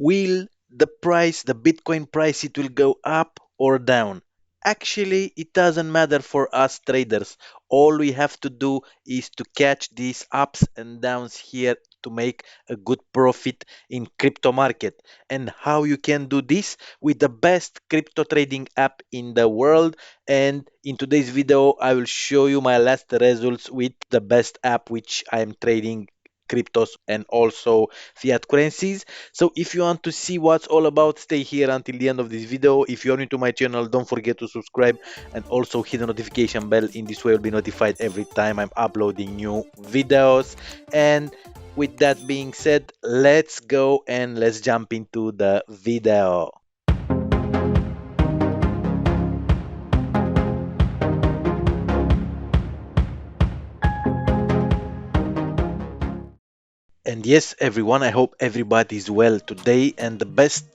Will the Bitcoin price, it will go up or down? Actually, it doesn't matter for us traders. All we have to do is to catch these ups and downs here to make a good profit in crypto market. And how you can do this? With the best crypto trading app in the world. And in today's video, I will show you my last results with the best app which I am trading cryptos and also fiat currencies. So if you want to see what's all about, stay here until the end of this video. If you're new to my channel, don't forget to subscribe and also hit the notification bell. In this way, you'll be notified every time I'm uploading new videos. And with that being said, let's go and let's jump into the video. And yes, everyone, I hope everybody is well today. And the best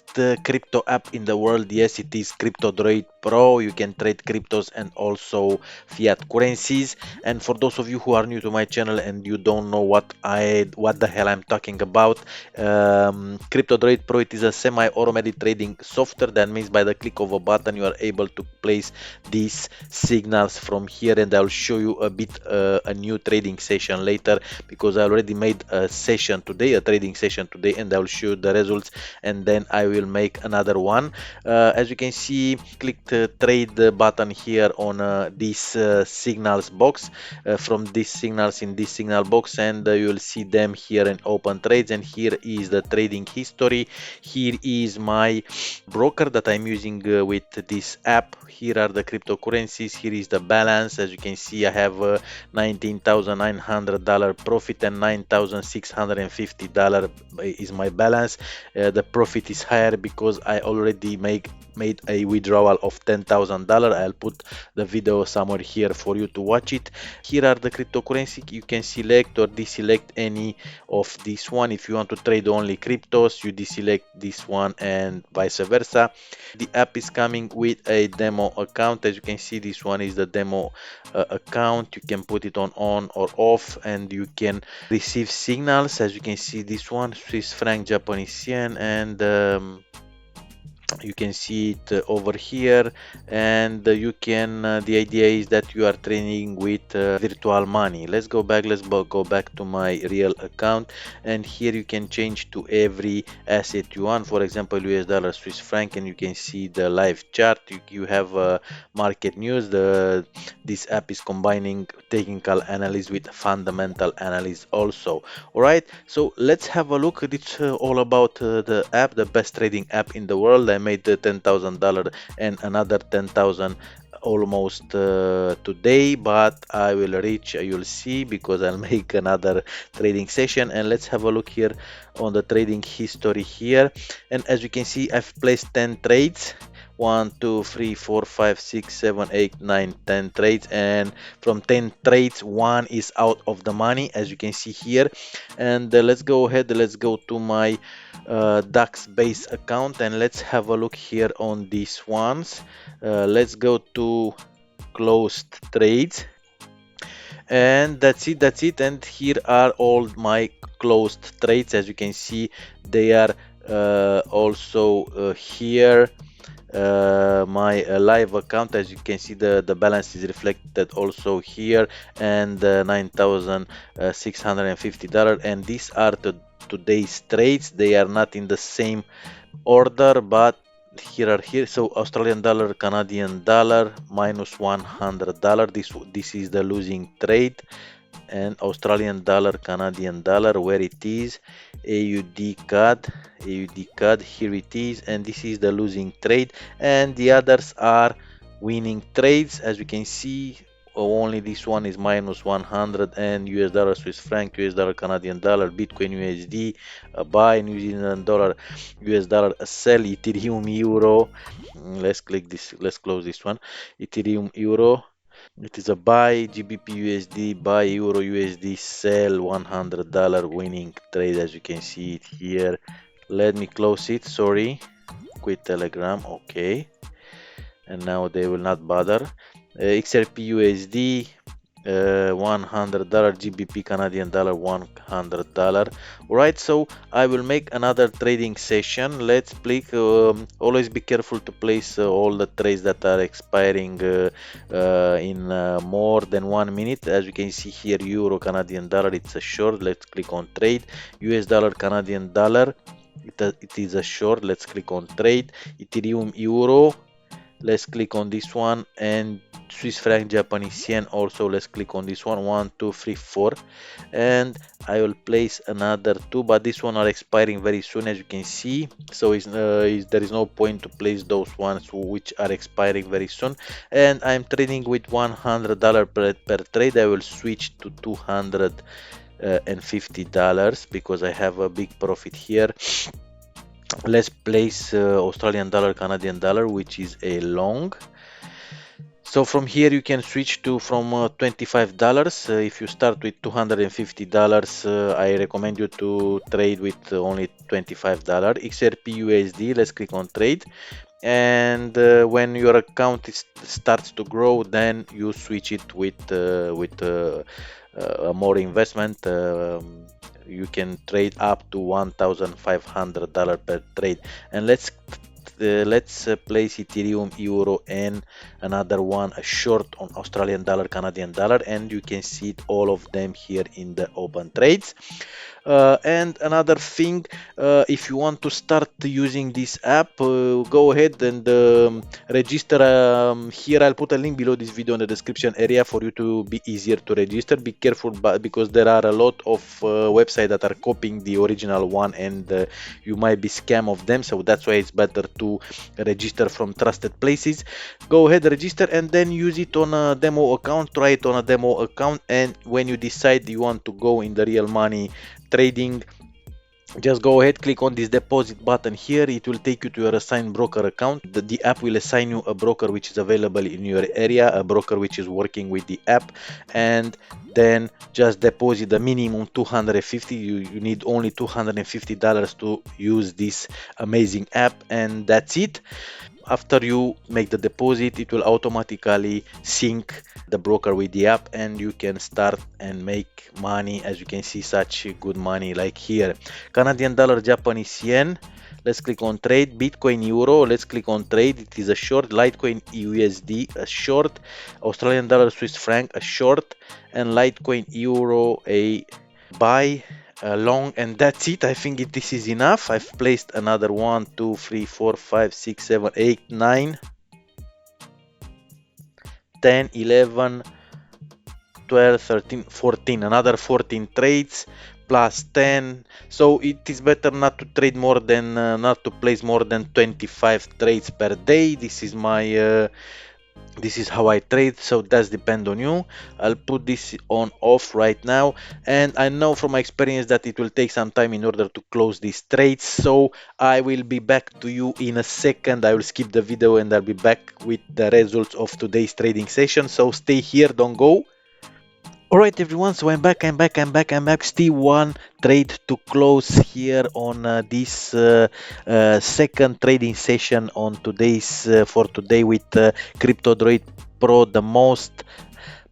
crypto app in the world, yes, it is CryptoDroid Pro. You can trade cryptos and also fiat currencies. And for those of you who are new to my channel and you don't know what the hell I'm talking about, CryptoDroid Pro, it is a semi-automatic trading software. That means by the click of a button, you are able to place these signals from here. And I'll show you a bit a new trading session later, because I already made a session today, a trading session today, and I will show you the results, and then I will make another one. As you can see, click the trade button here on this signals box. From these signals in this signal box, and you will see them here in open trades. And here is the trading history. Here is my broker that I'm using with this app. Here are the cryptocurrencies. Here is the balance. As you can see, I have $19,900 profit and $9,650 is my balance. The profit is higher because I already made a withdrawal of $10,000. I'll put the video somewhere here for you to watch it. Here are the cryptocurrency. You can select or deselect any of this one. If you want to trade only cryptos, you deselect this one and vice versa. The app is coming with a demo account. As you can see, this one is the demo account. You can put it on or off, and you can receive signals. As you can see, this one, Swiss franc, Japanese yen, and you can see it over here. And you can the idea is that you are trading with virtual money. Let's go back. Go back to my real account, and here you can change to every asset you want. For example, US dollar, Swiss franc, and you can see the live chart. You have market news. This app is combining technical analysis with fundamental analysis also. All right, so let's have a look. It's all about the app, the best trading app in the world. I made $10,000 and another 10,000 almost today, but I will reach, you'll see, because I'll make another trading session. And let's have a look here on the trading history here. And as you can see, I've placed 10 trades. 1 2 3 4 5 6 7 8 9 10 trades, and from 10 trades, one is out of the money, as you can see here. And let's go ahead, let's go to my DAX base account, and let's have a look here on these ones. Let's go to closed trades, and that's it. And here are all my closed trades. As you can see, they are also here. My live account, as you can see, the balance is reflected also here, and $9,650. And these are today's trades. They are not in the same order, but here. So Australian dollar, Canadian dollar, minus $100. This is the losing trade. And Australian dollar, Canadian dollar, where it is, AUD CAD, here it is, and this is the losing trade. And the others are winning trades. As you can see, only this one is minus 100, and US dollar, Swiss franc, US dollar, Canadian dollar, Bitcoin USD, a buy, New Zealand dollar, US dollar, a sell, Ethereum euro. Let's click this, let's close this one. Ethereum euro, it is a buy, GBP USD, buy Euro USD, sell $100 winning trade, as you can see it here. Let me close it, sorry, quit Telegram, okay. And now they will not bother. XRP USD, $100 GBP Canadian dollar $100. Right, so I will make another trading session. Let's click. Always be careful to place all the trades that are expiring in more than 1 minute. As you can see here, euro Canadian dollar, it's a short. Let's click on trade. US dollar Canadian dollar, it is a short. Let's click on trade. Ethereum euro, let's click on this one, and Swiss franc Japanese yen also. Let's click on this one. 1 2 3 4, and I will place another two, but this one are expiring very soon, as you can see. So there is no point to place those ones which are expiring very soon. And I'm trading with $100 per trade. I will switch to $250 because I have a big profit here. Let's place Australian dollar Canadian dollar, which is a long. So from here you can switch to from $25. If you start with $250, I recommend you to trade with only $25. XRP USD, let's click on trade. And when your account starts to grow, then you switch it with more investment. You can trade up to $1,500 per trade. And let's place Ethereum euro and another one, a short on Australian dollar Canadian dollar, and you can see it, all of them here in the open trades. And another thing, if you want to start using this app, go ahead and register. Here I'll put a link below this video in the description area for you to be easier to register. Be careful, because there are a lot of websites that are copying the original one, and you might be scam of them. So that's why it's better to register from trusted places. Go ahead, register, and then use it on a demo account. Try it on a demo account, and when you decide you want to go in the real money trading, just go ahead, click on this deposit button here. It will take you to your assigned broker account. The app will assign you a broker which is available in your area, a broker which is working with the app, and then just deposit the minimum 250. You need only $250 to use this amazing app, and that's it. After you make the deposit, it will automatically sync the broker with the app, and you can start and make money. As you can see, such good money like here. Canadian dollar Japanese yen, let's click on trade. Bitcoin euro, let's click on trade. It is a short. Litecoin USD, a short. Australian dollar Swiss franc, a short. And Litecoin euro, a buy. Long, and that's it. I think this is enough. I've placed another 1 2 3 4 5 6 7 8 9 10 11 12 13 14, another 14 trades plus 10. So it is better not to trade more than not to place more than 25 trades per day. This is my this is how I trade, so that's depend on you. I'll put this on off right now, and I know from my experience that it will take some time in order to close these trades, so I will be back to you in a second. I will skip the video and I'll be back with the results of today's trading session, so stay here, don't go. Alright everyone, so I'm back. Still one trade to close here on this second trading session on today's for today with Crypto Droid Pro, the most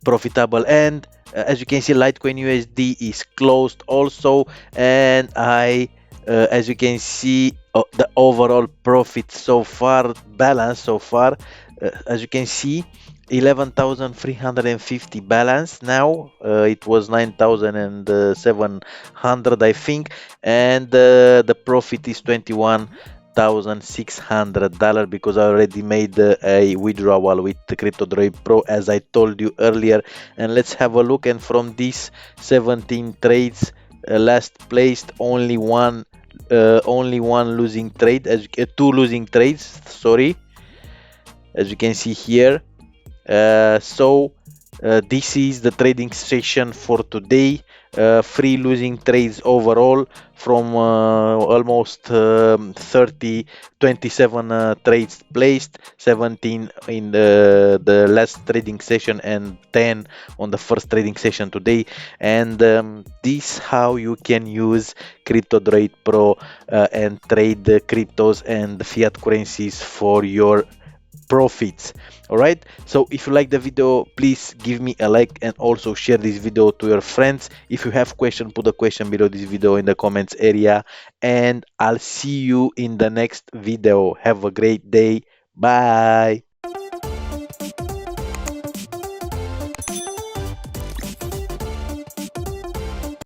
profitable. And as you can see, Litecoin USD is closed also, and as you can see, the overall profit so far, balance so far, as you can see, 11,350 balance now. It was 9,700, I think, and the profit is $21,600 because I already made a withdrawal with the Crypto Droid Pro, as I told you earlier. And let's have a look. And from these 17 trades, last placed only one losing trade, as two losing trades, sorry, as you can see here. This is the trading session for today. 3 losing trades overall from almost 27 trades placed, 17 in the last trading session and 10 on the first trading session today. And this how you can use Crypto Droid Pro and trade the cryptos and the fiat currencies for your profits. All right, so if you like the video, please give me a like and also share this video to your friends. If you have question, put a question below this video in the comments area, and I'll see you in the next video. Have a great day. Bye.